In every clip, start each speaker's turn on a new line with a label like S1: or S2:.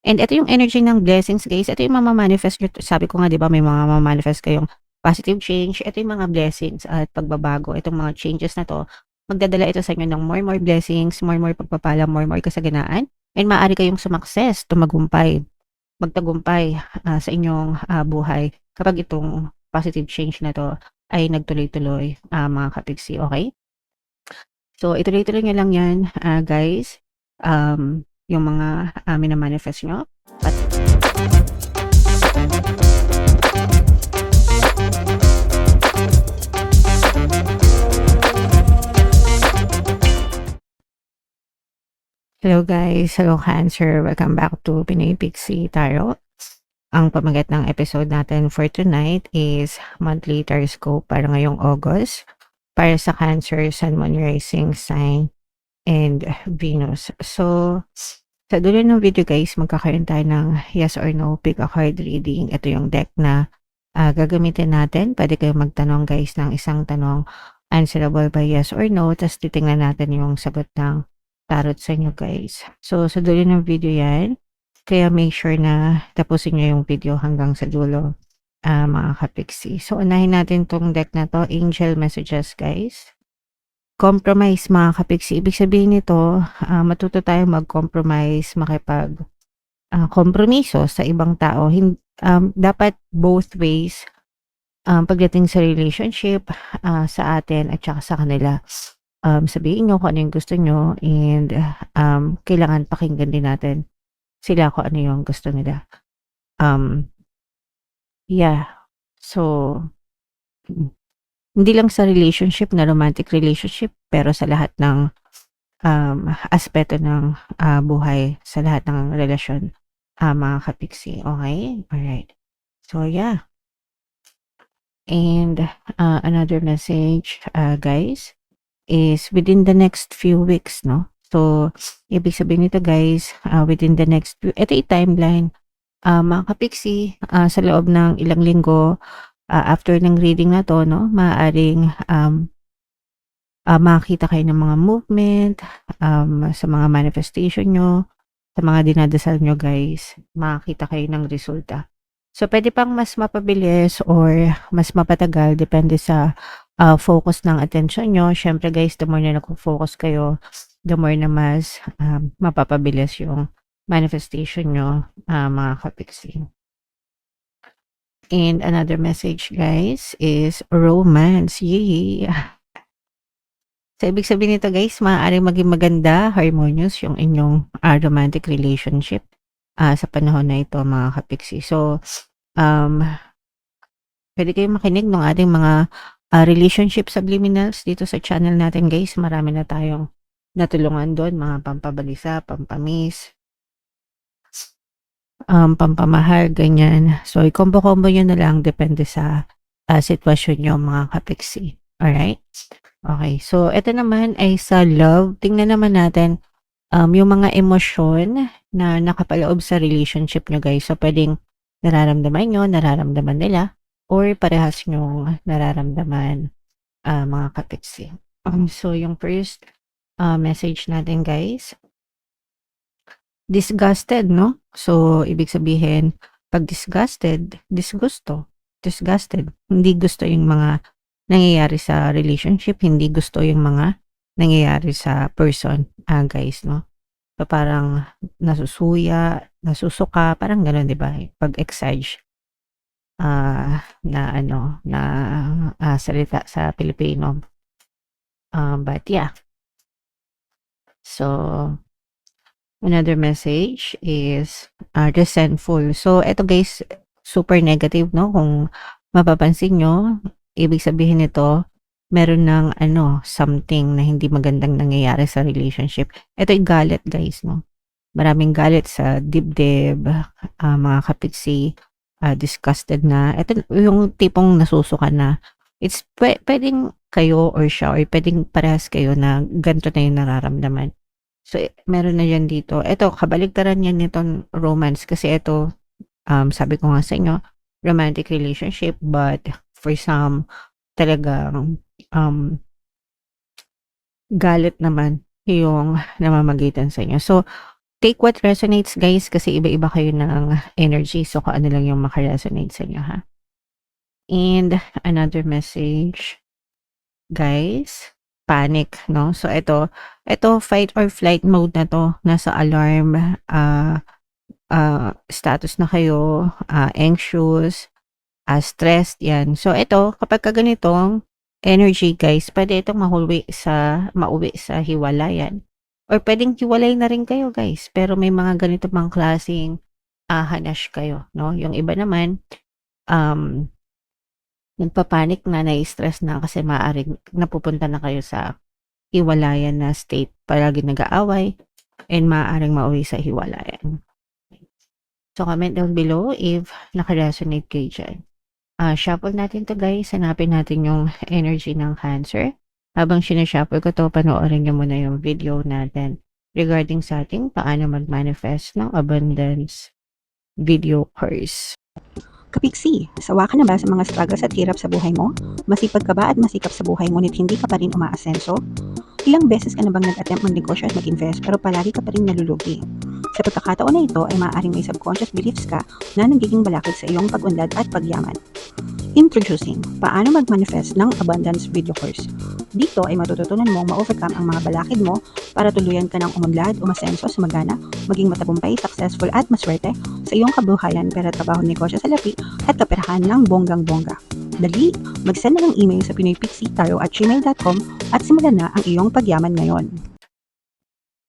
S1: And ito yung energy ng blessings guys, ito yung mama-manifest niyo, sabi ko nga 'di ba may mga mama-manifest kayong positive change, ito yung mga blessings at pagbabago, itong mga changes na 'to, magdadala ito sa inyo ng more blessings, more pagpapala, more kasaganaan, and maaari kayong sumakses, magtagumpay, sa inyong, buhay kapag itong positive change na 'to ay nagtuloy-tuloy, mga kapiksi, okey? So, ituloy-tuloy niyo lang 'yan, guys, yung mga, mina-manifest niyo at hello guys, hello Cancer, welcome back to Pinoy Pixie Tarot. Ang pamagat ng episode natin for tonight is monthly horoscope para ngayong August para sa Cancer, Sun, Moon, Rising sign and Venus. So, sa dulo ng video guys, magkakaroon tayo ng yes or no pick a card reading. Ito yung deck na gagamitin natin. Pwede kayong magtanong guys ng isang tanong answerable by yes or no. Tapos titingnan natin yung sagot ng tarot sa inyo guys. So, sa dulo ng video yan. Kaya make sure na tapusin nyo yung video hanggang sa dulo, mga kapiksi. So, unahin natin tong deck na to, Angel Messages guys. Compromise mga kapiksi. Ibig sabihin nito, matuto tayo mag-compromise, kompromiso sa ibang tao. Dapat both ways, pagdating sa relationship, sa atin at saka sa kanila. Sabihin nyo kung ano yung gusto nyo and kailangan pakinggan din natin sila kung ano yung gusto nila. Yeah. So, hindi lang sa relationship na romantic relationship, pero sa lahat ng aspeto ng buhay, sa lahat ng relasyon, mga kapiksi. Okay? Alright. So, yeah. And another message, guys, is within the next few weeks, no? So, ibig sabihin nito guys, within the next few, ito yung timeline, mga kapiksi, sa loob ng ilang linggo, after ng reading na to, no, maaaring makakita kayo ng mga movement, sa mga manifestation nyo, sa mga dinadasal nyo guys, makakita kayo ng resulta. So, pwede pang mas mapabilis or mas mapatagal, depende sa focus ng attention nyo. Syempre guys, the more na nag-focus kayo, the more na mas mapapabilis yung manifestation nyo, mga kapiksi. And another message guys is romance. Yay! So, ibig sabihin nito guys, maaaring maging maganda, harmonious yung inyong romantic relationship sa panahon na ito mga kapiksi. So, pwede kayong makinig ng ating mga relationship subliminals dito sa channel natin guys. Marami na tayong natulungan doon, mga pampabalisa, pampamis, pampamahal, ganyan. So, i-combo-combo nyo na lang, depende sa sitwasyon nyo mga kapiksi. Alright? Okay, so ito naman ay sa love. Tingnan naman natin yung mga emosyon na nakapaloob sa relationship nyo guys. So, pwedeng nararamdaman nyo, nararamdaman nila, or parehas nyo nararamdaman, mga kapiksi. So, yung first message natin guys, disgusted, no? So, ibig sabihin, pag disgusted, disgusted. Hindi gusto yung mga nangyayari sa relationship, hindi gusto yung mga nangyayari sa person, guys, no? So, parang nasusuya, nasusuka, parang gano'n, 'di ba? Pag-exage, na ano, na salita sa Pilipino. But yeah. So, another message is resentful. So, eto guys, super negative, no? Kung mapapansin nyo, ibig sabihin nito, meron ng something na hindi magandang nangyayari sa relationship. Ito yung galit guys, no? Maraming galit sa dibdib, mga kapiksi, disgusted na. Ito yung tipong nasusuka na. It's pwedeng kayo or siya or pwedeng parehas kayo na ganito na yung nararamdaman. So, meron na yan dito. Ito, kabaligtaran yan nitong romance kasi ito, sabi ko nga sa inyo, romantic relationship, but for some, talagang galit naman yung namamagitan sa inyo. So, take what resonates guys kasi iba-iba kayo ng energy. So kung ano lang yung maka-resonate sa inyo ha. And another message, guys, panic, no? So ito fight or flight mode na 'to. Nasa alarm status na kayo, anxious, stressed 'yan. So ito kapagka ganitong energy guys, puwede itong mauwi sa hiwalayan or puwedeng hiwalay na rin kayo guys, pero may mga ganito pang klaseng, hanash kayo 'no. Yung iba naman, um nagpa-panic na, nai-stress na kasi maaaring napupunta na kayo sa hiwalayan na state, palaging nag-aaway and maaaring mauwi sa hiwalayan. So, comment down below if naka-resonate kayo diyan. Shuffle natin 'to guys, hanapin natin yung energy ng Cancer. Habang sina-shuffle ko 'to, panoorin niyo muna yung video natin regarding sa ating paano mag-manifest ng abundance video course.
S2: Kapiksi, sawa ka na ba sa mga struggles at hirap sa buhay mo? Masipag ka ba at masikap sa buhay ngunit hindi ka pa rin umaasenso? Ilang beses ka na bang nag-attempt magnegosyo at mag-invest pero palagi ka pa rin nalulugi? Sa pagkakataon na ito ay maaaring may subconscious beliefs ka na nagiging balakid sa iyong pag-unlad at pagyaman. Introducing, paano mag-manifest ng abundance video course. Dito ay matututunan mong ma-overcome ang mga balakid mo para tuluyan ka ng umunlad, umasenso, sumagana, maging matagumpay, successful at maswerte sa iyong kabuhayan, pera, trabaho, negosyo sa lapi at kaperahan ng bonggang-bongga. Dali, mag-send na ng email sa pinoypixie@gmail.com at simulan na ang iyong pagyaman ngayon.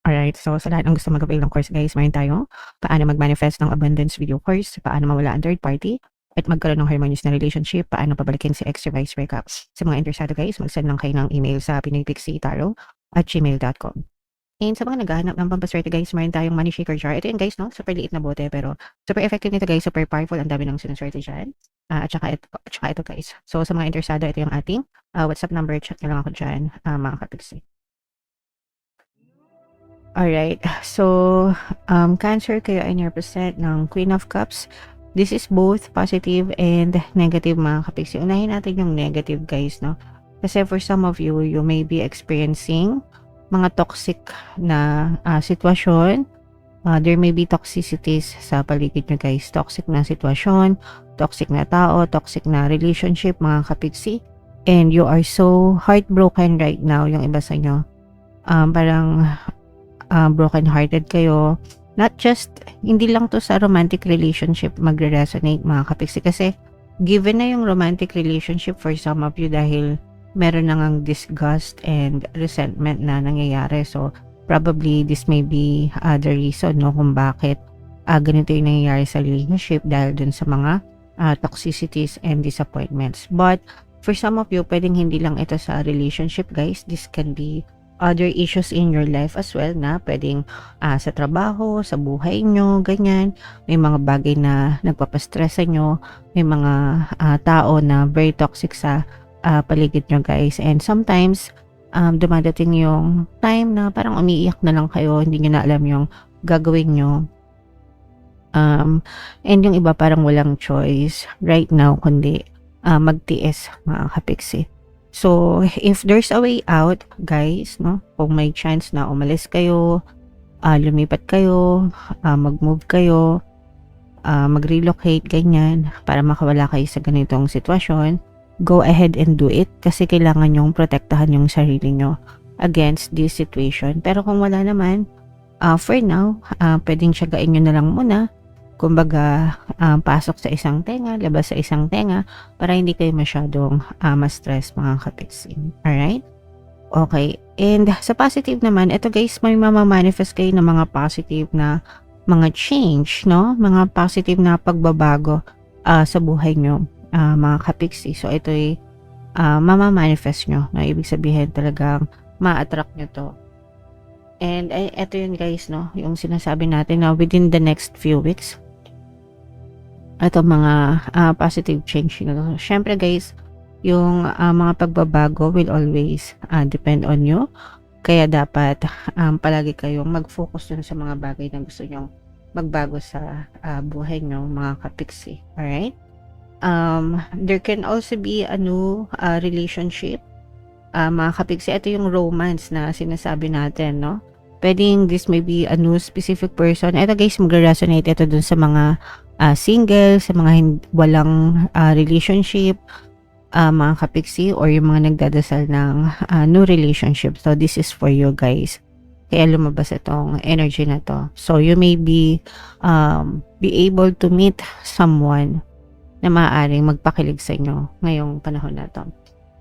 S1: Alright, so sa lahat ng gusto mag-avail ng course guys, mayroon tayo paano mag-manifest ng abundance video course, paano mawala ang third party, at magkaroon ng harmonious na relationship, paano pabalikin si ex vice breakups. Sa mga interesado guys, mag-send lang kayo ng email sa pinoypixie@gmail.com. And sa mga naghahanap ng pampaswerte guys, mayroon tayong money shaker jar. Ito yun guys, no? Super liit na bote pero super effective nito guys, super powerful, ang dami ng sinuswerte dyan. At saka ito guys. So sa mga interesado, ito yung ating WhatsApp number, chat na lang ako dyan, mga kapixie. Alright, so Cancer, kayo ay represent ng Queen of Cups. This is both positive and negative mga kapixie. Unahin natin yung negative guys, no? Kasi for some of you, you may be experiencing mga toxic na sitwasyon. There may be toxicities sa paligid nyo guys. Toxic na sitwasyon, toxic na tao, toxic na relationship mga kapixie. And you are so heartbroken right now, yung iba sa inyo. Parang broken-hearted kayo. Not just, hindi lang to sa romantic relationship magre-resonate mga kapixie. Kasi given na yung romantic relationship for some of you dahil meron na ngang disgust and resentment na nangyayari. So, probably this may be the reason no, kung bakit ganito yung nangyayari sa relationship dahil dun sa mga toxicities and disappointments. But, for some of you, pwedeng hindi lang ito sa relationship guys. This can be other issues in your life as well na pwedeng sa trabaho, sa buhay nyo, ganyan. May mga bagay na nagpapastress sa nyo. May mga tao na very toxic sa paligid nyo guys. And sometimes, dumadating yung time na parang umiiyak na lang kayo, hindi nyo na alam yung gagawin nyo. And yung iba parang walang choice right now kundi magtiis mga kapixie. So, if there's a way out, guys, no? Kung may chance na umalis kayo, lumipat kayo, mag-move kayo, mag-relocate, ganyan, para makawala kayo sa ganitong sitwasyon, go ahead and do it kasi kailangan nyong protektahan yung sarili nyo against this situation. Pero kung wala naman, for now, pwedeng tiyagain nyo na lang muna. Kumbaga, pasok sa isang tenga, labas sa isang tenga, para hindi kayo masyadong ma-stress mga kapixie. Alright? Okay. And sa positive naman, ito guys, may mamamanifest kayo ng mga positive na mga change, no? Mga positive na pagbabago sa buhay nyo, mga kapixie. So, ito ay mamamanifest nyo. No? Ibig sabihin talagang ma-attract nyo to. And ito yun guys, no? Yung sinasabi natin na within the next few weeks, ito mga positive change. Syempre guys, yung mga pagbabago will always depend on you. Kaya dapat palagi kayong mag-focus dun sa mga bagay na gusto nyong magbago sa buhay nyo, mga kapixie. Alright? There can also be a new relationship. Mga kapixie, ito yung romance na sinasabi natin, no? Pwedeng this may be a new specific person. Ito guys, mag-resonate ito dun sa mga single, sa mga walang relationship, mga kapiksi, or yung mga nagdadasal ng new relationship. So, this is for you guys. Kaya lumabas itong energy na to. So, you may be able to meet someone na maaaring magpakilig sa inyo ngayong panahon na to.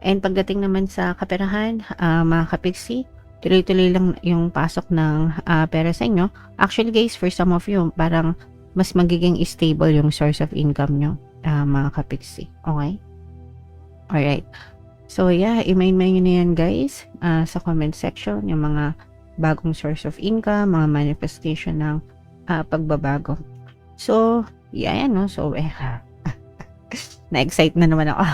S1: And pagdating naman sa kaperahan, mga kapiksi, tuloy-tuloy lang yung pasok ng pera sa inyo. Actually guys, for some of you, parang mas magiging stable yung source of income nyo, mga kapiksi. Okay? Alright. So yeah, i-main-main nyo na yan guys sa comment section, yung mga bagong source of income, mga manifestation ng pagbabago. So, yeah, yan, no? So, na-excite na naman ako.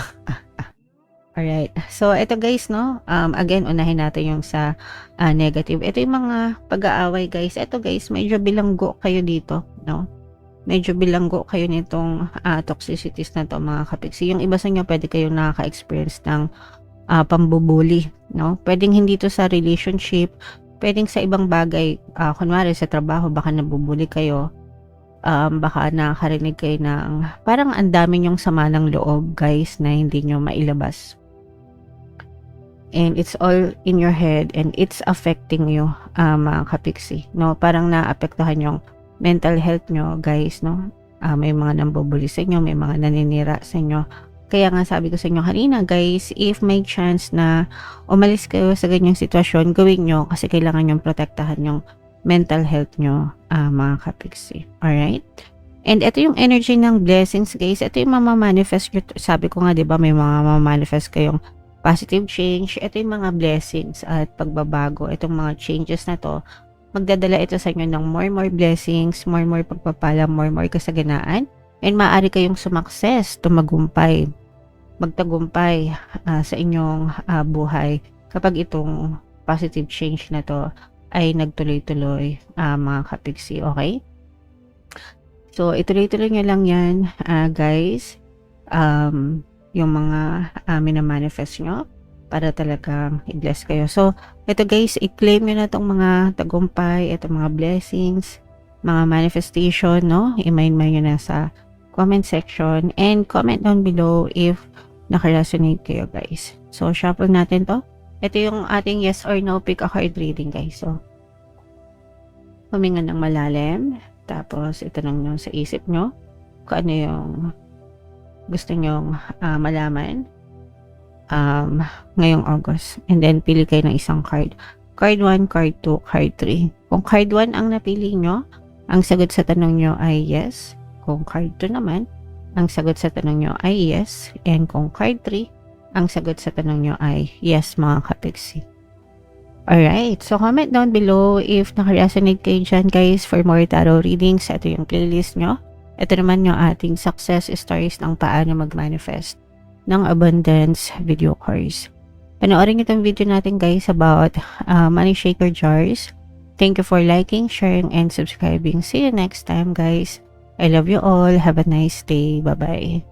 S1: Alright. So, ito guys, no? Again, unahin natin yung sa negative. Ito yung mga pag-aaway, guys. Ito guys, medyo bilanggo kayo dito, no? Medyo bilanggo kayo nitong toxicities na to, mga kapiksi. Yung iba sa inyo, pwede kayong nakaka-experience ng pambubuli, no? Pwedeng hindi to sa relationship, pwedeng sa ibang bagay. Kunwari, sa trabaho, baka nabubuli kayo. Baka nakakarinig kayo ng parang ang dami nyong sama ng loob, guys, na hindi nyo mailabas. And it's all in your head and it's affecting you, mga kapiksi, no? Parang naapektuhan yung mental health nyo, guys, no? May mga nambubuli sa inyo, may mga naninira sa inyo. Kaya nga sabi ko sa inyo kanina, guys, if may chance na umalis kayo sa ganyang sitwasyon, gawin nyo kasi kailangan yung protektahan yung mental health nyo, mga kapiksi. Alright? And ito yung energy ng blessings, guys. Ito yung mamamanifest nyo. Sabi ko nga, di ba, may mga mamamanifest kayong positive change. Ito yung mga blessings at pagbabago. Itong mga changes na to, magdadala ito sa inyo ng more blessings, more pagpapala, more kasaganaan. And maaari kayong sumakses, tumagumpay, magtagumpay sa inyong buhay kapag itong positive change na to ay nagtuloy-tuloy, mga kapiksi, okay? So, ituloy-tuloy nyo lang yan, guys. Yung mga minamanifest nyo para talagang i-bless kayo. So, ito guys, i-claim nyo na itong mga tagumpay, itong mga blessings, mga manifestation, no? I-mind nyo na sa comment section and comment down below if naka-resonate kayo, guys. So, shuffle natin to. Ito yung ating yes or no pick a card reading, guys. So, huminga ng malalim. Tapos, itanong nyo sa isip nyo kung ano yung gusto nyong malaman ngayong August. And then, pili kayo ng isang card. Card 1, card 2, card 3. Kung card 1 ang napili nyo, ang sagot sa tanong nyo ay yes. Kung card 2 naman, ang sagot sa tanong nyo ay yes. And kung card 3, ang sagot sa tanong nyo ay yes, mga kapiksi. Alright, so comment down below if naka-resonate kayo dyan, guys, for more tarot readings. Ito yung playlist nyo. Ito naman yung ating success stories ng paano mag-manifest ng abundance video course. Panoorin nyo itong video natin, guys, about money shaker jars. Thank you for liking, sharing, and subscribing. See you next time, guys. I love you all. Have a nice day. Bye-bye.